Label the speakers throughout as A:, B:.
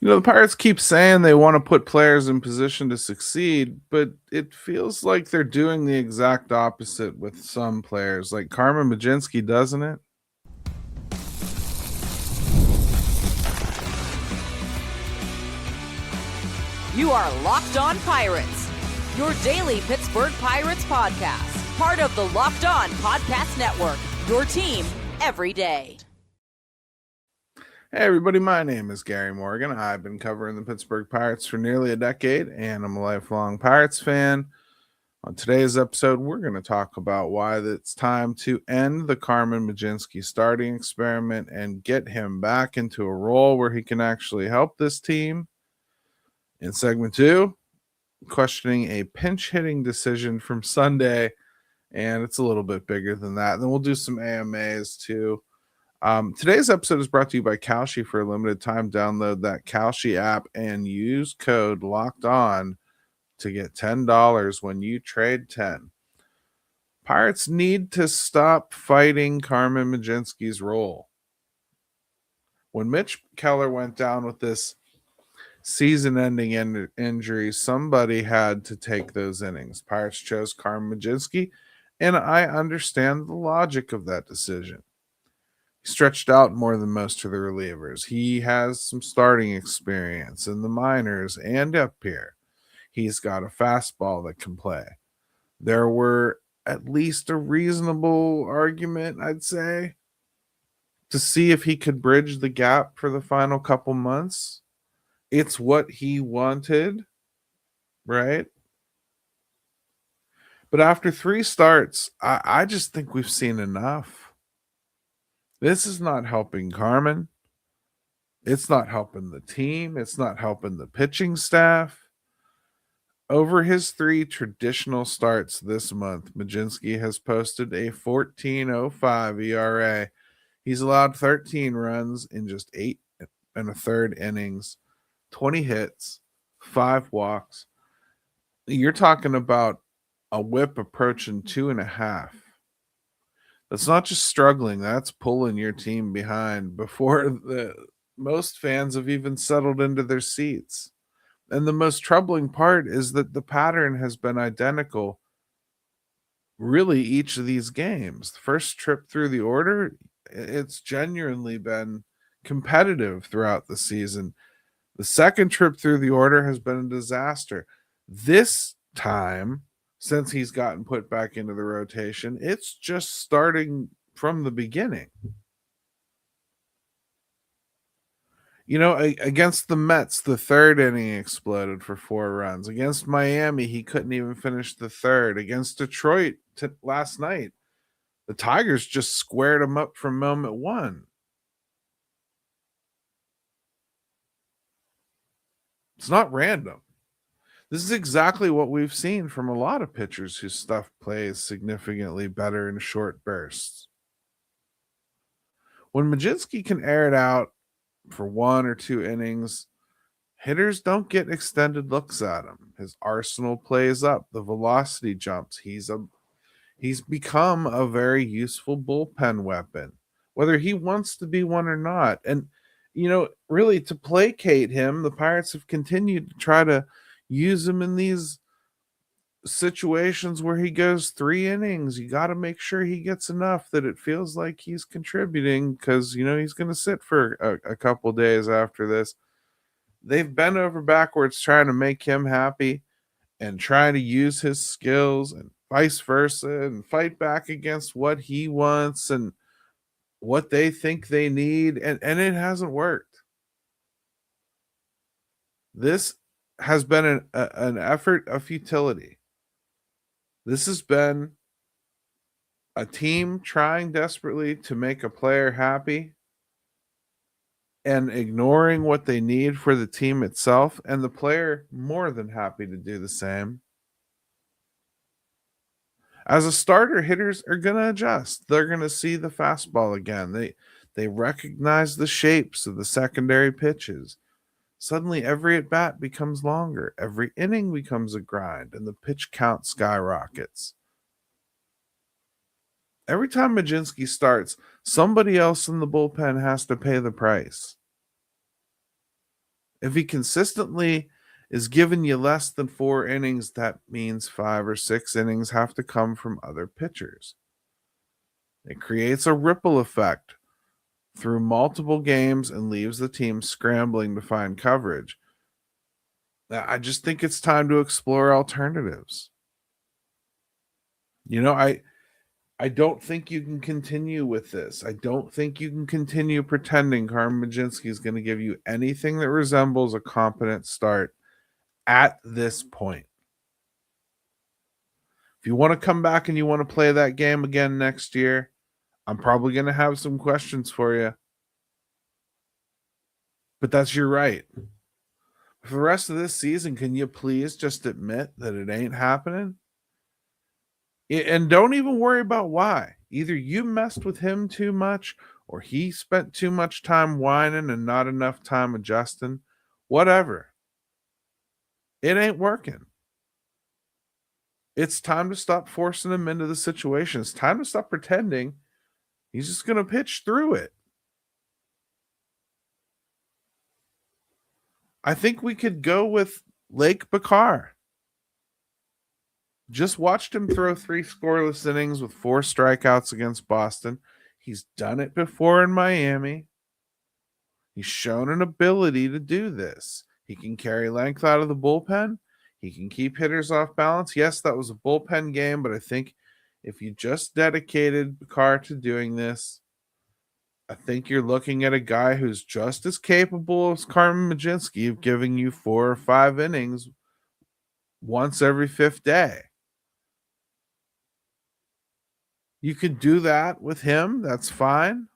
A: The Pirates keep saying they want to put players in position to succeed, but it feels like they're doing the exact opposite with some players, like Carmen Mlodzinski, doesn't it?
B: You are Locked On Pirates, your daily Pittsburgh Pirates podcast, part of the Locked On Podcast Network, your team every day.
A: Hey everybody, my name is Gary Morgan. I've been covering the Pittsburgh Pirates for nearly a decade, and I'm a lifelong Pirates fan. On today's episode, we're going to talk about why it's time to end the Carmen Mlodzinski starting experiment and get him back into a role where he can actually help this team. In segment 2, questioning a pinch-hitting decision from Sunday, and it's a little bit bigger than that. And then we'll do some AMAs too. Today's episode is brought to you by Kalshi. For a limited time, download that Kalshi app and use code LOCKEDON to get $10 when you trade 10. Pirates need to stop fighting Carmen Mlodzinski's role. When Mitch Keller went down with this season-ending injury, somebody had to take those innings. Pirates chose Carmen Mlodzinski, and I understand the logic of that decision. He stretched out more than most of the relievers. He has some starting experience in the minors and up here. He's got a fastball that can play. There were at least a reasonable argument, I'd say, to see if he could bridge the gap for the final couple months. It's what he wanted, right? But after 3 starts, I just think we've seen enough. This is not helping Carmen. It's not helping the team. It's not helping the pitching staff. Over his 3 traditional starts this month, Mlodzinski has posted a 14.05 ERA. He's allowed 13 runs in just 8 1/3 innings, 20 hits, 5 walks. You're talking about a whip approaching 2.5. That's not just struggling, that's pulling your team behind before most fans have even settled into their seats. And the most troubling part is that the pattern has been identical really each of these games. The first trip through the order, it's genuinely been competitive throughout the season. The second trip through the order has been a disaster. This time, since he's gotten put back into the rotation, it's just starting from the beginning. Against the Mets, the 3rd inning exploded for 4 runs. Against Miami, he couldn't even finish the 3rd. Against Detroit last night, the Tigers just squared him up from moment 1. It's not random. This is exactly what we've seen from a lot of pitchers whose stuff plays significantly better in short bursts. When Mlodzinski can air it out for 1 or 2 innings, hitters don't get extended looks at him. His arsenal plays up, the velocity jumps. He's become a very useful bullpen weapon, whether he wants to be one or not. And really to placate him, the Pirates have continued to try to use him in these situations where he goes 3 innings. You got to make sure he gets enough that it feels like he's contributing, because he's going to sit for a couple days after this. They've bent over backwards trying to make him happy and trying to use his skills and vice versa and fight back against what he wants and what they think they need, and it hasn't worked. This has been an effort of futility. This has been a team trying desperately to make a player happy and ignoring what they need for the team itself, and the player more than happy to do the same. As a starter, hitters are going to adjust. They're going to see the fastball again. They recognize the shapes of the secondary pitches. Suddenly, every at-bat becomes longer. Every inning becomes a grind, and the pitch count skyrockets. Every time Mlodzinski starts, somebody else in the bullpen has to pay the price. If he consistently is giving you less than 4 innings, that means 5 or 6 innings have to come from other pitchers. It creates a ripple effect through multiple games and leaves the team scrambling to find coverage. I just think it's time to explore alternatives. I don't think you can continue with this. I don't think you can continue pretending Carmen Mlodzinski is going to give you anything that resembles a competent start at this point. If you want to come back and you want to play that game again next year, I'm probably going to have some questions for you. But that's your right. For the rest of this season, can you please just admit that it ain't happening? And don't even worry about why. Either you messed with him too much or he spent too much time whining and not enough time adjusting. Whatever. It ain't working. It's time to stop forcing him into the situation. It's time to stop pretending he's just going to pitch through it. I think we could go with Lake Bacar. Just watched him throw 3 scoreless innings with 4 strikeouts against Boston. He's done it before in Miami. He's shown an ability to do this. He can carry length out of the bullpen. He can keep hitters off balance. Yes, that was a bullpen game, but I think if you just dedicated Bacar to doing this, I think you're looking at a guy who's just as capable as Carmen Mlodzinski of giving you 4 or 5 innings once every 5th day. You could do that with him. That's fine.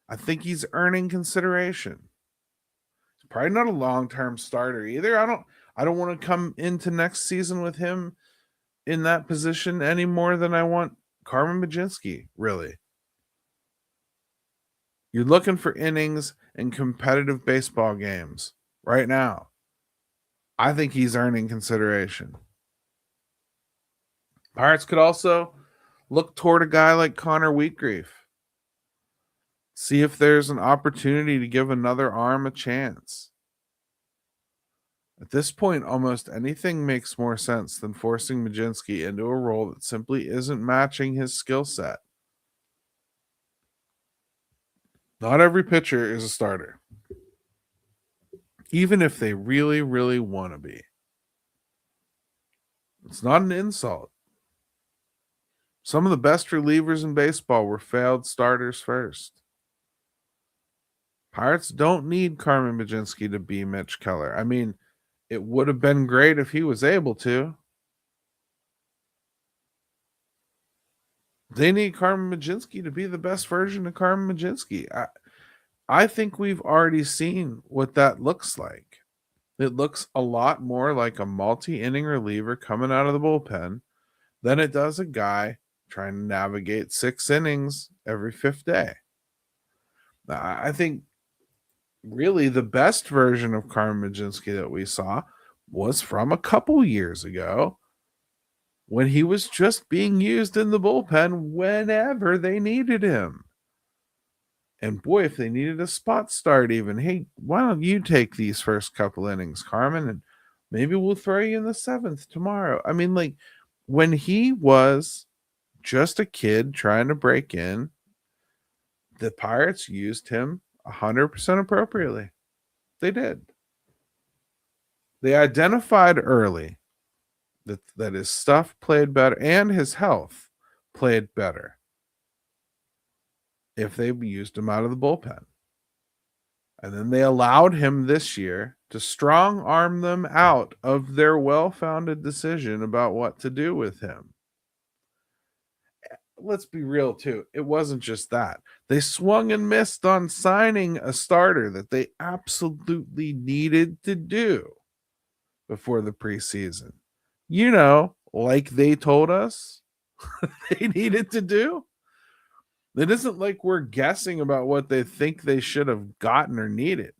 A: I think he's earning consideration. He's probably not a long-term starter either. I don't want to come into next season with him in that position any more than I want Carmen Mlodzinski, really. You're looking for innings in competitive baseball games right now. I think he's earning consideration. Pirates could also look toward a guy like Connor Wheatgreave. See if there's an opportunity to give another arm a chance. At this point, almost anything makes more sense than forcing Mlodzinski into a role that simply isn't matching his skill set. Not every pitcher is a starter, even if they really, really want to be. It's not an insult. Some of the best relievers in baseball were failed starters first. Pirates don't need Carmen Mlodzinski to be Mitch Keller. I mean, it would have been great if he was able to. They need Carmen Mlodzinski to be the best version of Carmen Mlodzinski. I think we've already seen what that looks like. It looks a lot more like a multi-inning reliever coming out of the bullpen than it does a guy trying to navigate 6 innings every 5th day. I think really the best version of Carmen Mlodzinski that we saw was from a couple years ago when he was just being used in the bullpen whenever they needed him. And boy, if they needed a spot start even, hey, why don't you take these first couple innings, Carmen, and maybe we'll throw you in the 7th tomorrow. I mean, like, when he was just a kid trying to break in, the Pirates used him 100% appropriately. They did. They identified early that his stuff played better and his health played better if they used him out of the bullpen. And then they allowed him this year to strong arm them out of their well-founded decision about what to do with him. Let's be real, too. It wasn't just that. They swung and missed on signing a starter that they absolutely needed to do before the preseason. You know, like they told us they needed to do. It isn't like we're guessing about what they think they should have gotten or needed.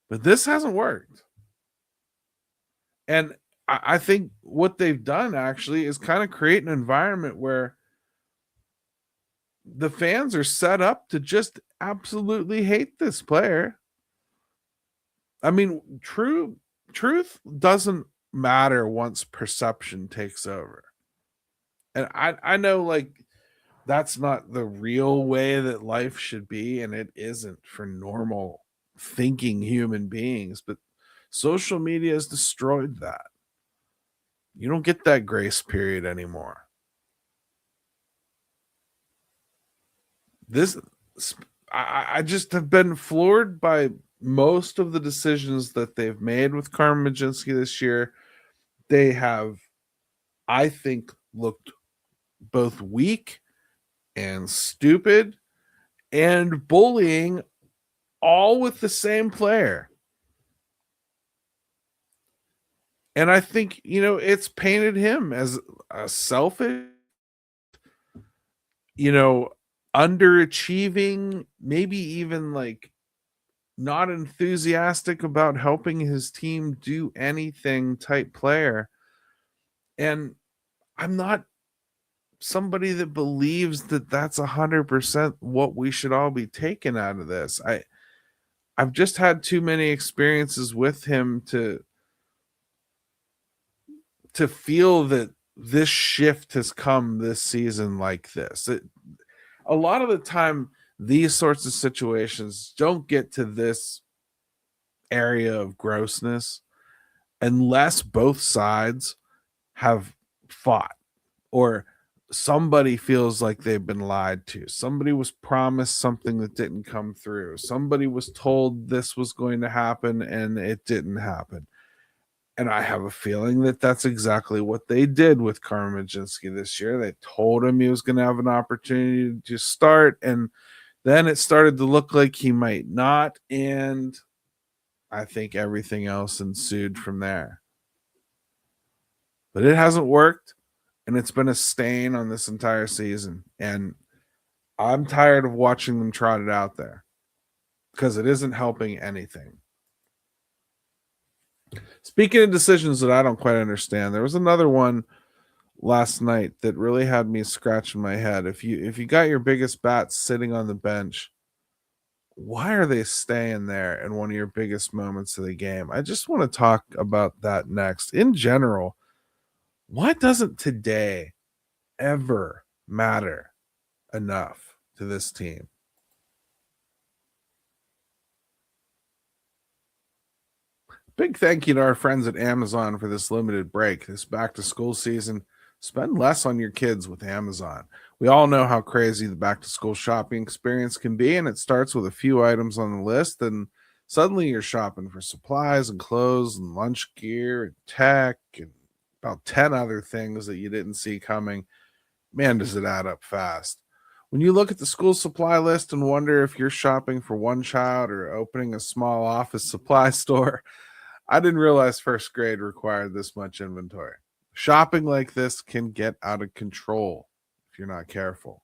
A: But this hasn't worked. And I think what they've done actually is kind of create an environment where the fans are set up to just absolutely hate this player. I mean, truth doesn't matter once perception takes over. And I know, like, that's not the real way that life should be, and it isn't for normal thinking human beings, but social media has destroyed that. You don't get that grace period anymore. This I just have been floored by most of the decisions that they've made with Carmen Mlodzinski this year. They have, I think, looked both weak and stupid and bullying, all with the same player. And I think, it's painted him as a selfish, underachieving, maybe even like not enthusiastic about helping his team do anything type player. And I'm not somebody that believes that that's 100% what we should all be taking out of this. I've just had too many experiences with him to feel that this shift has come this season like this. A lot of the time, these sorts of situations don't get to this area of grossness unless both sides have fought, or somebody feels like they've been lied to. Somebody was promised something that didn't come through. Somebody was told this was going to happen and it didn't happen. And I have a feeling that that's exactly what they did with Carmen Mlodzinski this year. They told him he was going to have an opportunity to start, and then it started to look like he might not. And I think everything else ensued from there. But it hasn't worked, and it's been a stain on this entire season. And I'm tired of watching them trot it out there because it isn't helping anything. Speaking of decisions that I don't quite understand, there was another one last night that really had me scratching my head. If you got your biggest bats sitting on the bench, why are they staying there in one of your biggest moments of the game? I just want to talk about that next. In general, why doesn't today ever matter enough to this team? Big thank you to our friends at Amazon for this limited break. This back to school season, spend less on your kids with Amazon. We all know how crazy the back to school shopping experience can be, and it starts with a few items on the list, and suddenly you're shopping for supplies and clothes and lunch gear and tech and about 10 other things that you didn't see coming. Man, does it add up fast. When you look at the school supply list and wonder if you're shopping for one child or opening a small office supply store, I didn't realize first grade required this much inventory. Shopping like this can get out of control if you're not careful.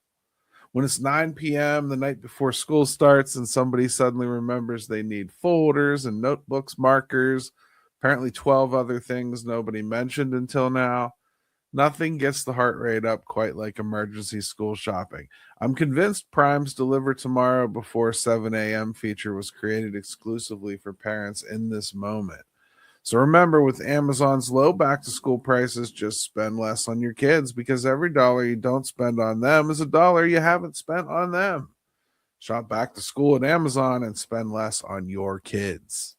A: When it's 9 p.m. the night before school starts and somebody suddenly remembers they need folders and notebooks, markers, apparently 12 other things nobody mentioned until now, nothing gets the heart rate up quite like emergency school shopping. I'm convinced Prime's Deliver Tomorrow Before 7 a.m. feature was created exclusively for parents in this moment. So remember, with Amazon's low back-to-school prices, just spend less on your kids, because every dollar you don't spend on them is a dollar you haven't spent on them. Shop back to school at Amazon and spend less on your kids.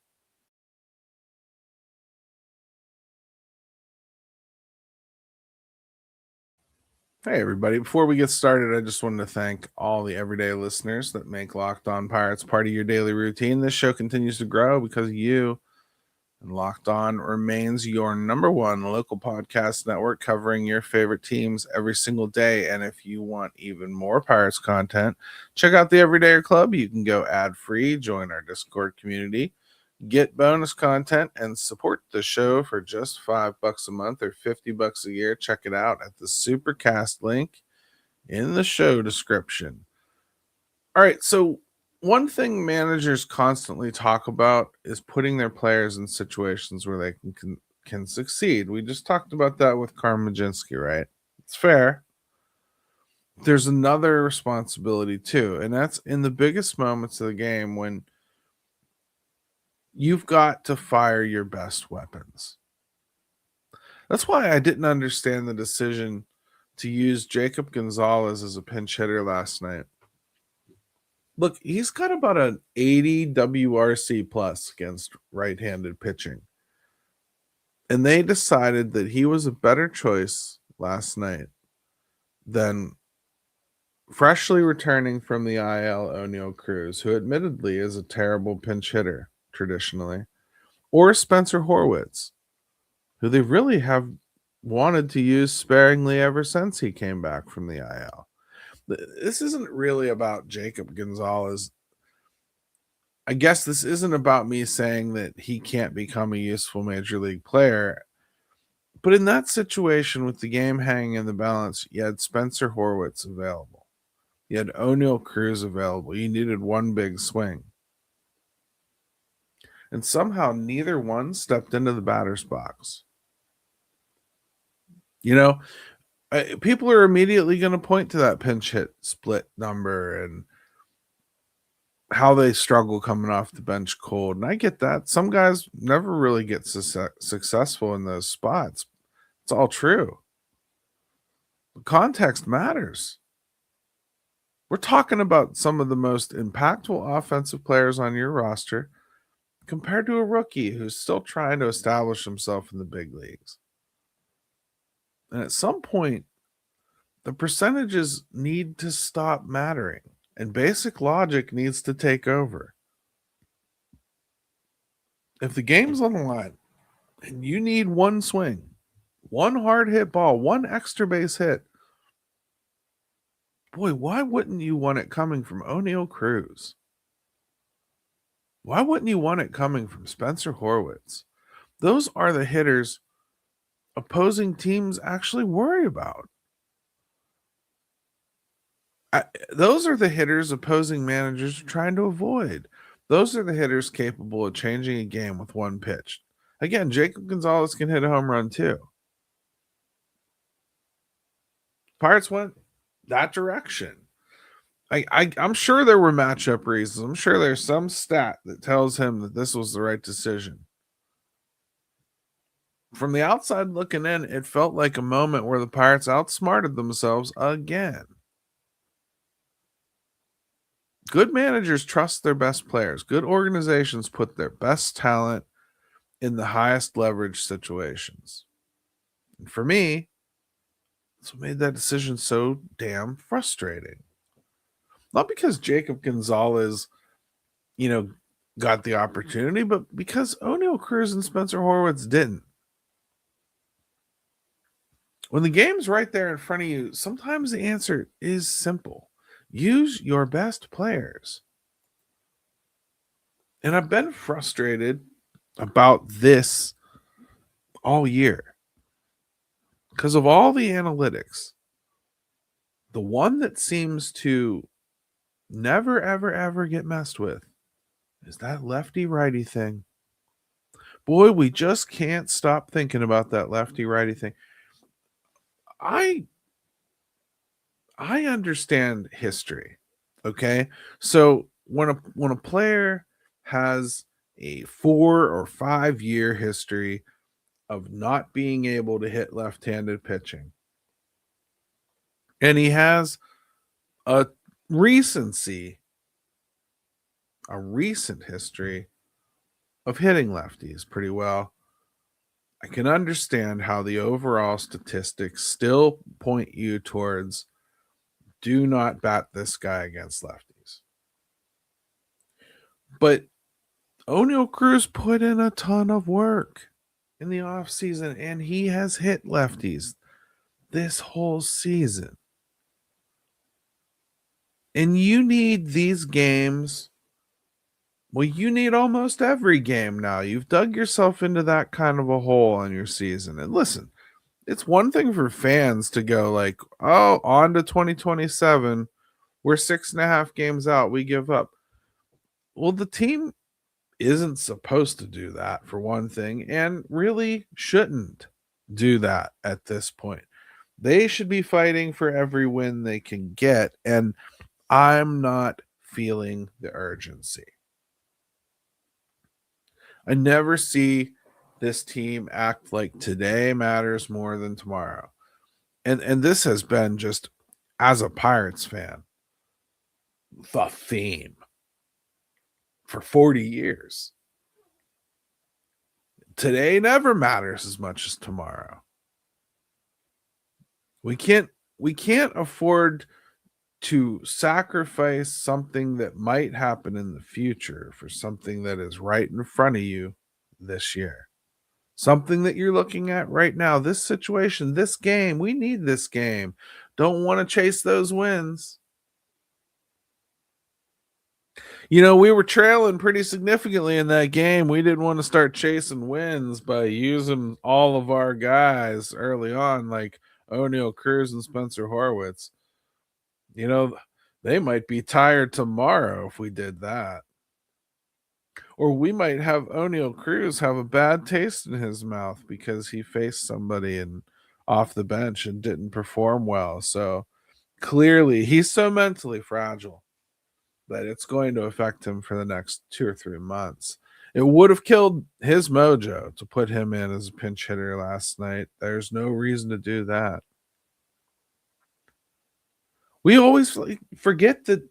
A: Hey, everybody. Before we get started, I just wanted to thank all the everyday listeners that make Locked On Pirates part of your daily routine. This show continues to grow because of you. And Locked On remains your number one local podcast network covering your favorite teams every single day. And if you want even more Pirates content, check out the Everydayer Club. You can go ad-free, join our Discord community, get bonus content, and support the show for just $5 a month or $50 a year. Check it out at the Supercast link in the show description. All right, so one thing managers constantly talk about is putting their players in situations where they can succeed. We just talked about that with Carmen Mlodzinski, right? It's fair. there's another responsibility too, and that's in the biggest moments of the game when you've got to fire your best weapons. That's why I didn't understand the decision to use Jacob Gonzalez as a pinch hitter last night. Look, he's got about an 80 WRC plus against right-handed pitching. And they decided that he was a better choice last night than freshly returning from the IL Oneil Cruz, who admittedly is a terrible pinch hitter traditionally, or Spencer Horwitz, who they really have wanted to use sparingly ever since he came back from the IL. This isn't really about Jacob Gonzalez. I guess this isn't about me saying that he can't become a useful major league player. But in that situation with the game hanging in the balance, you had Spencer Horwitz available. You had Oneil Cruz available. You needed one big swing. And somehow neither one stepped into the batter's box. You know, people are immediately going to point to that pinch hit split number and how they struggle coming off the bench cold. And I get that. Some guys never really get successful in those spots. It's all true. But context matters. We're talking about some of the most impactful offensive players on your roster compared to a rookie who's still trying to establish himself in the big leagues. And at some point, the percentages need to stop mattering, and basic logic needs to take over. If the game's on the line and you need one swing, one hard hit ball, one extra base hit, boy, why wouldn't you want it coming from Oneil Cruz? Why wouldn't you want it coming from Spencer Horwitz? Those are the hitters opposing teams actually worry about. Those are the hitters opposing managers are trying to avoid. Those are the hitters capable of changing a game with one pitch. Again, Jacob Gonzalez can hit a home run too. Pirates went that direction. I'm sure there were matchup reasons. I'm sure there's some stat that tells him that this was the right decision. From the outside looking in, it felt like a moment where the Pirates outsmarted themselves again. Good managers trust their best players. Good organizations put their best talent in the highest leverage situations. And for me, that's what made that decision so damn frustrating. Not because Jacob Gonzalez, got the opportunity, but because Oneil Cruz and Spencer Horwitz didn't. When the game's right there in front of you, sometimes the answer is simple. Use your best players. And I've been frustrated about this all year. Because of all the analytics, the one that seems to never, ever, ever get messed with is that lefty-righty thing. Boy, we just can't stop thinking about that lefty-righty thing. I understand history, okay? So when a player has a 4 or 5 year history of not being able to hit left-handed pitching, and he has a recent history of hitting lefties pretty well, I can understand how the overall statistics still point you towards do not bat this guy against lefties. But Oneil Cruz put in a ton of work in the offseason, and he has hit lefties this whole season. And you need these games. Well, you need almost every game now. You've dug yourself into that kind of a hole in your season. And listen, it's one thing for fans to go like, oh, on to 2027. We're 6.5 games out. We give up. Well, the team isn't supposed to do that, for one thing, and really shouldn't do that at this point. They should be fighting for every win they can get, and I'm not feeling the urgency. I never see this team act like today matters more than tomorrow. And this has been just, as a Pirates fan, the theme for 40 years. Today never matters as much as tomorrow. We can't afford to sacrifice something that might happen in the future for something that is right in front of you this year. Something that you're looking at right now, this situation, this game, we need this game. Don't want to chase those wins. You know, we were trailing pretty significantly in that game. We didn't want to start chasing wins by using all of our guys early on, like Oneil, Cruz, and Spencer Horwitz. You know, they might be tired tomorrow if we did that. Or we might have Oneil Cruz have a bad taste in his mouth because he faced somebody off the bench and didn't perform well. So clearly he's so mentally fragile that it's going to affect him for the next 2 or 3 months. It would have killed his mojo to put him in as a pinch hitter last night. There's no reason to do that. We always forget that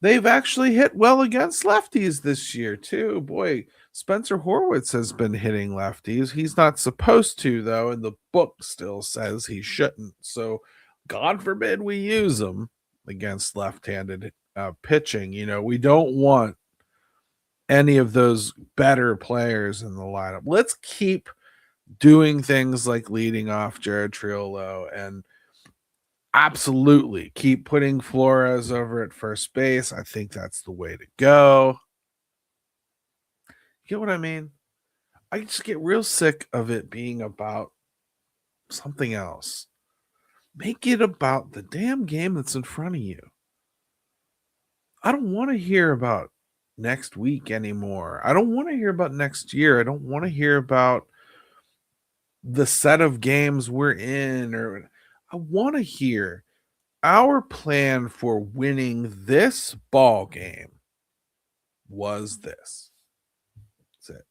A: they've actually hit well against lefties this year, too. Boy, Spencer Horwitz has been hitting lefties. He's not supposed to, though, and the book still says he shouldn't. So, God forbid we use him against left-handed pitching. You know, we don't want any of those better players in the lineup. Let's keep doing things like leading off Jared Triolo and absolutely keep putting Flores over at first base. I think that's the way to go. You get what I mean? I just get real sick of it being about something else. Make it about the damn game that's in front of you. I don't want to hear about next week anymore. I don't want to hear about next year. I don't want to hear about the set of games we're in, or I want to hear our plan for winning this ball game was this. That's it.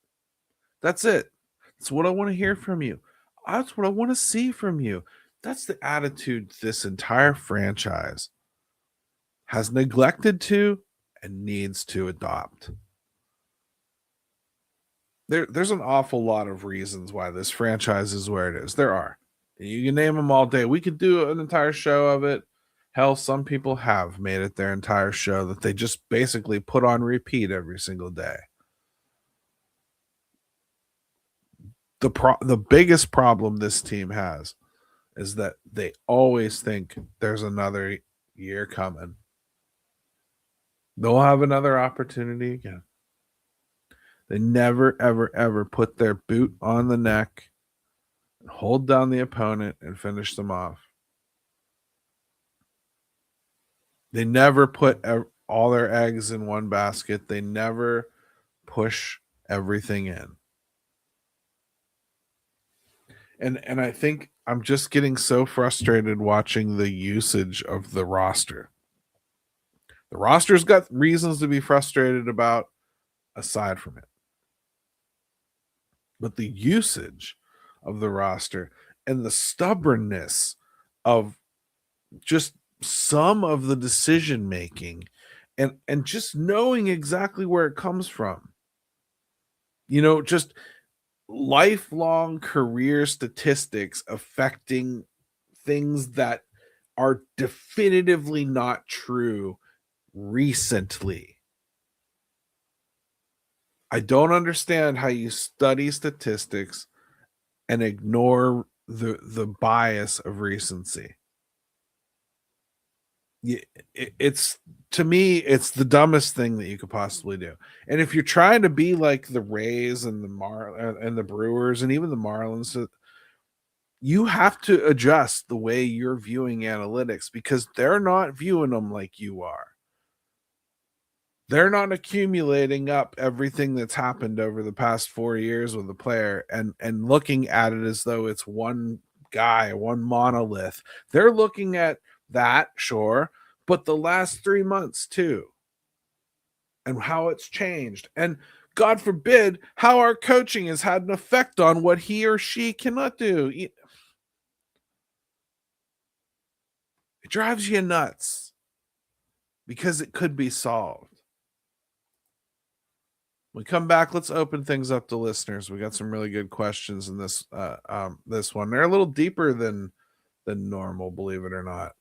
A: That's it. That's what I want to hear from you. That's what I want to see from you. That's the attitude this entire franchise has neglected to and needs to adopt. There's an awful lot of reasons why this franchise is where it is. There are. You can name them all day. We could do an entire show of it. Hell, some people have made it their entire show that they just basically put on repeat every single day. The biggest problem this team has is that they always think there's another year coming. They'll have another opportunity again. They never, ever, ever put their boot on the neck and hold down the opponent and finish them off. They never put all their eggs in one basket. They never push everything in. And I think I'm just getting so frustrated watching the usage of the roster. The roster's got reasons to be frustrated about aside from it. But the usage of the roster and the stubbornness of just some of the decision making and just knowing exactly where it comes from. You know, just lifelong career statistics affecting things that are definitively not true recently. I don't understand how you study statistics and ignore the bias of recency. It's, to me, it's the dumbest thing that you could possibly do. And if you're trying to be like the Rays and the Brewers and even the Marlins, you have to adjust the way you're viewing analytics because they're not viewing them like you are. They're not accumulating up everything that's happened over the past 4 years with the player and looking at it as though it's one guy, one monolith. They're looking at that, sure, but the last 3 months too, and how it's changed. And God forbid, how our coaching has had an effect on what he or she cannot do. It drives you nuts because it could be solved. When we come back, let's open things up to listeners. We got some really good questions in this this one. They're a little deeper than normal, believe it or not.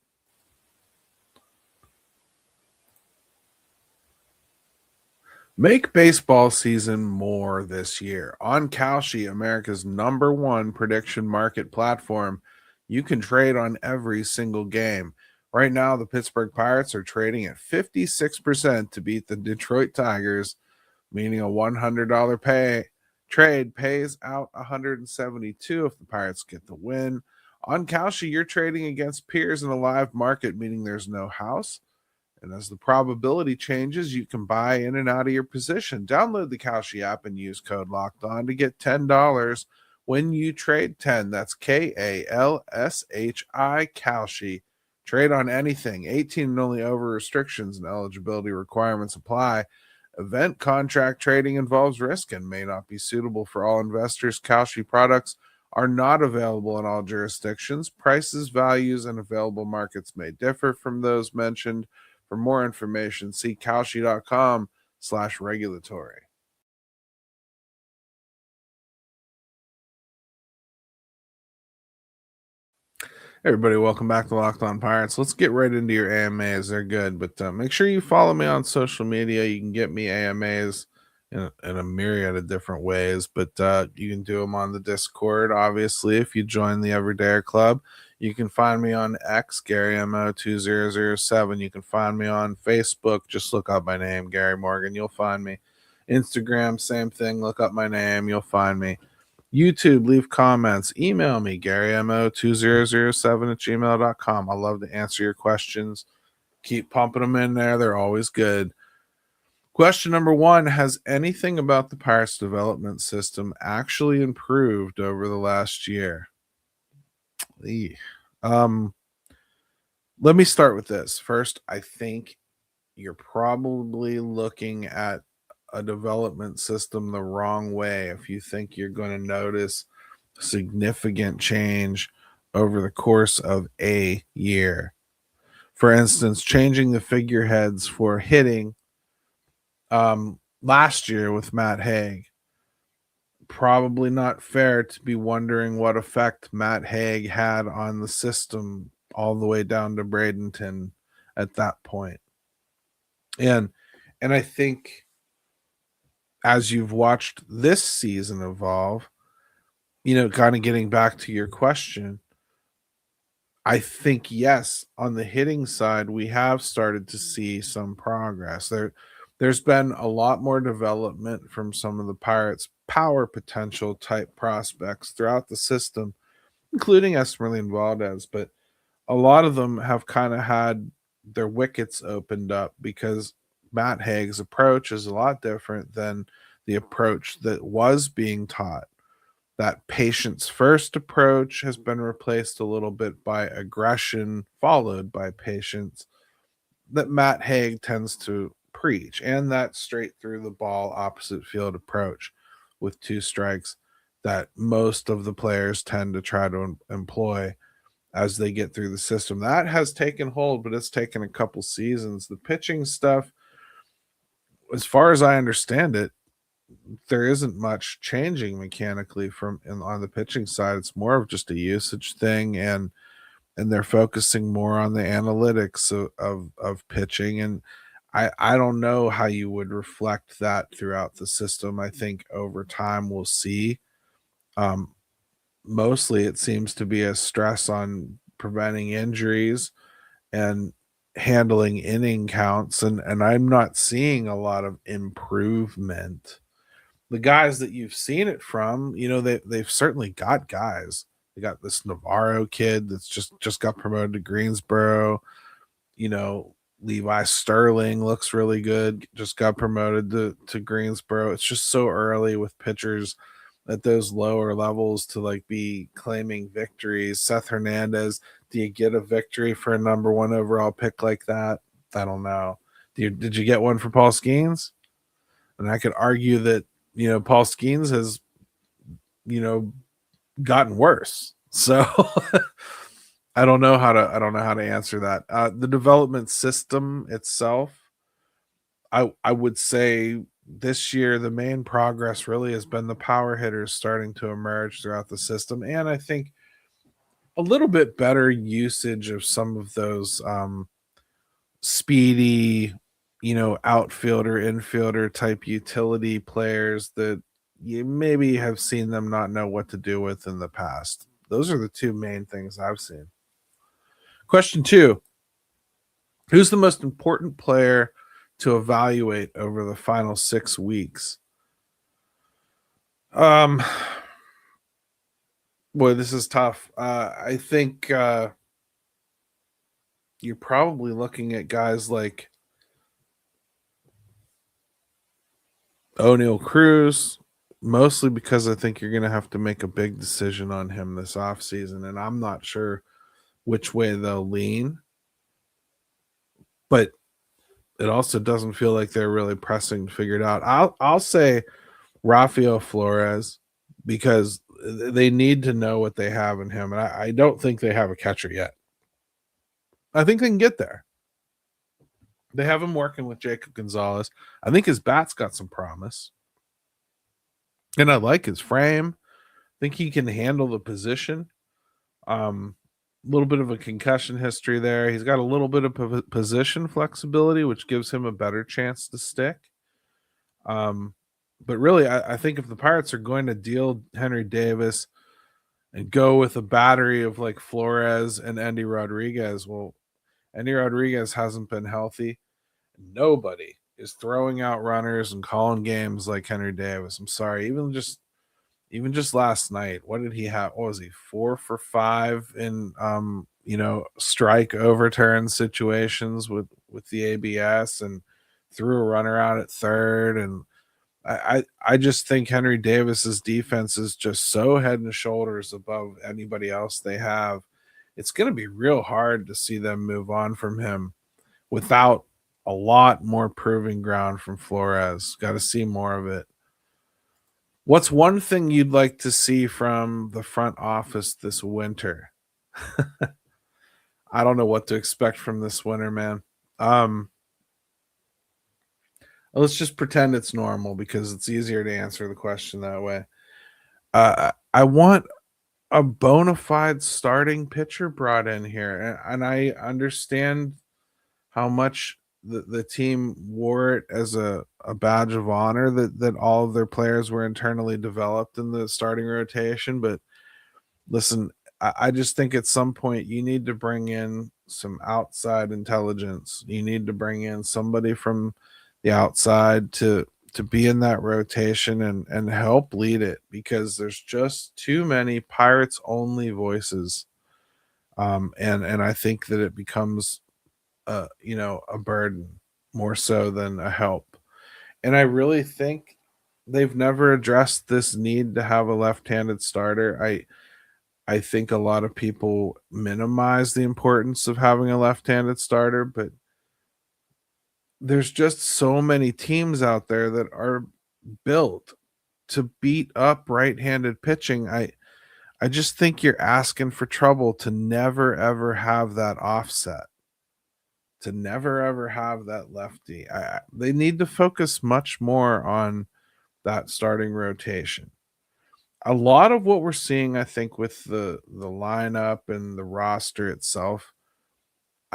A: Make baseball season more this year. On Kalshi, America's #1 prediction market platform, you can trade on every single game. Right now, the Pittsburgh Pirates are trading at 56% to beat the Detroit Tigers, meaning a $100 trade pays out $172 if the Pirates get the win. On Kalshi, you're trading against peers in a live market, meaning there's no house. And as the probability changes, you can buy in and out of your position. Download the Kalshi app and use code LOCKEDON to get $10 when you trade 10. That's KALSHI, Kalshi. Trade on anything. 18 and only, over restrictions and eligibility requirements apply. Event contract trading involves risk and may not be suitable for all investors. Kalshi products are not available in all jurisdictions. Prices, values, and available markets may differ from those mentioned. For more information, see kalshi.com/regulatory. Everybody, welcome back to Locked On Pirates. Let's get right into your AMAs. They're good, but make sure you follow me on social media. You can get me AMAs in a myriad of different ways, but you can do them on the Discord, obviously, if you join the Everydayer Club. You can find me on X, GaryMO2007. You can find me on Facebook. Just look up my name, Gary Morgan. You'll find me. Instagram, same thing. Look up my name. You'll find me. YouTube, leave comments. Email me, GaryMO2007@gmail.com. I love to answer your questions. Keep pumping them in there. They're always good. Question number 1, has anything about the Pirates development system actually improved over the last year? Let me start with this. First, I think you're probably looking at a development system the wrong way if you think you're going to notice significant change over the course of a year. For instance, changing the figureheads for hitting last year with Matt Haig. Probably not fair to be wondering what effect Matt Haig had on the system all the way down to Bradenton at that point. And I think as you've watched this season evolve, kind of getting back to your question, I think, yes, on the hitting side, we have started to see some progress. There's been a lot more development from some of the Pirates' power potential type prospects throughout the system, including Esmeralda Valdez, but a lot of them have kind of had their wickets opened up because Matt Haig's approach is a lot different than the approach that was being taught. That patience first approach has been replaced a little bit by aggression followed by patience that Matt Haig tends to preach, and that straight through the ball opposite field approach with 2 strikes that most of the players tend to try to employ as they get through the system. That has taken hold, but it's taken a couple seasons. The pitching stuff, as far as I understand it, there isn't much changing mechanically on the pitching side. It's more of just a usage thing, and they're focusing more on the analytics of pitching. And I don't know how you would reflect that throughout the system. I think over time we'll see. Mostly it seems to be a stress on preventing injuries and handling inning counts, and I'm not seeing a lot of improvement. The guys that you've seen it from, they've certainly got guys. They got this Navarro kid that's just got promoted to Greensboro. Levi Sterling looks really good, just got promoted to Greensboro. It's just so early with pitchers at those lower levels to like be claiming victories. Seth Hernandez, do you get a victory for a number 1 overall pick like that? I don't know. Did you get one for Paul Skeens? And I could argue that, Paul Skeens has, gotten worse. So I don't know how to answer that. The development system itself, I would say this year the main progress really has been the power hitters starting to emerge throughout the system, and I think a little bit better usage of some of those speedy, outfielder, infielder type utility players that you maybe have seen them not know what to do with in the past. Those are the two main things I've seen. Question 2. Who's the most important player to evaluate over the final 6 weeks? Boy, this is tough. I think you're probably looking at guys like Oneil Cruz, mostly because I think you're going to have to make a big decision on him this offseason, and I'm not sure which way they'll lean. But it also doesn't feel like they're really pressing to figure it out. I'll say Rafael Flores, because they need to know what they have in him, and I don't think they have a catcher yet. I think they can get there. They have him working with Jacob Gonzalez. I think his bat's got some promise, and I like his frame. I think he can handle the position. A little bit of a concussion history there. He's got a little bit of position flexibility, which gives him a better chance to stick. But really, I think if the Pirates are going to deal Henry Davis and go with a battery of like Flores and Endy Rodriguez, well, Endy Rodriguez hasn't been healthy. Nobody is throwing out runners and calling games like Henry Davis. I'm sorry. Even just last night, what did he have? What was he, 4 for 5 in strike overturn situations with the ABS, and threw a runner out at third. And I just think Henry Davis's defense is just so head and shoulders above anybody else they have. It's going to be real hard to see them move on from him without a lot more proving ground from Flores. Got to see more of it. What's one thing you'd like to see from the front office this winter? I don't know what to expect from this winter, man. Let's just pretend it's normal because it's easier to answer the question that way. I want a bona fide starting pitcher brought in here, and I understand how much the team wore it as a badge of honor that all of their players were internally developed in the starting rotation. But listen, I just think at some point you need to bring in some outside intelligence. You need to bring in somebody from the outside to be in that rotation and help lead it, because there's just too many Pirates only voices. And I think that it becomes a burden more so than a help. And I really think they've never addressed this need to have a left-handed starter. I think a lot of people minimize the importance of having a left-handed starter, but there's just so many teams out there that are built to beat up right-handed pitching. I just think you're asking for trouble to never ever have that offset, to never ever have that lefty. They need to focus much more on that starting rotation. A lot of what we're seeing, I think, with the lineup and the roster itself,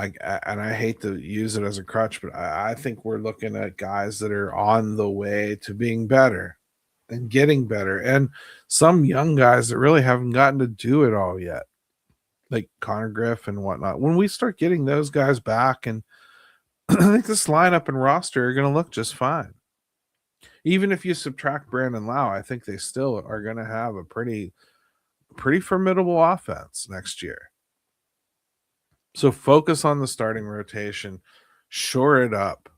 A: I hate to use it as a crutch, but I think we're looking at guys that are on the way to being better and getting better, and some young guys that really haven't gotten to do it all yet, like Connor Griff and whatnot. When we start getting those guys back, and I think this lineup and roster are going to look just fine. Even if you subtract Brandon Lau, I think they still are going to have a pretty formidable offense next year. So focus on the starting rotation, shore it up,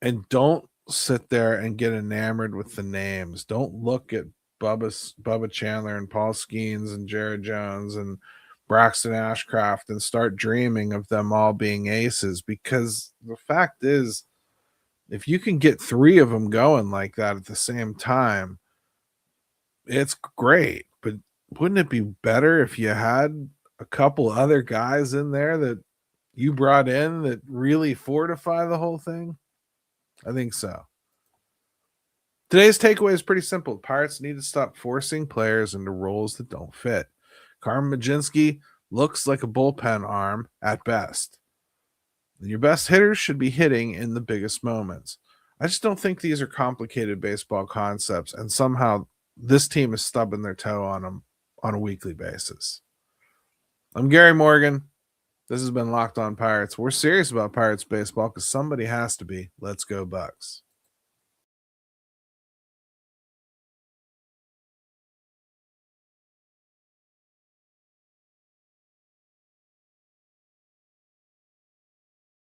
A: and don't sit there and get enamored with the names. Don't look at Bubba Chandler and Paul Skeens and Jared Jones and Braxton Ashcraft and start dreaming of them all being aces, because the fact is, if you can get 3 of them going like that at the same time, it's great. But wouldn't it be better if you had a couple other guys in there that you brought in that really fortify the whole thing? I think so. Today's takeaway is pretty simple. Pirates need to stop forcing players into roles that don't fit. Carmen Mlodzinski looks like a bullpen arm at best. And your best hitters should be hitting in the biggest moments. I just don't think these are complicated baseball concepts, and somehow this team is stubbing their toe on them on a weekly basis. I'm Gary Morgan. This has been Locked On Pirates. We're serious about Pirates baseball because somebody has to be. Let's go Bucks.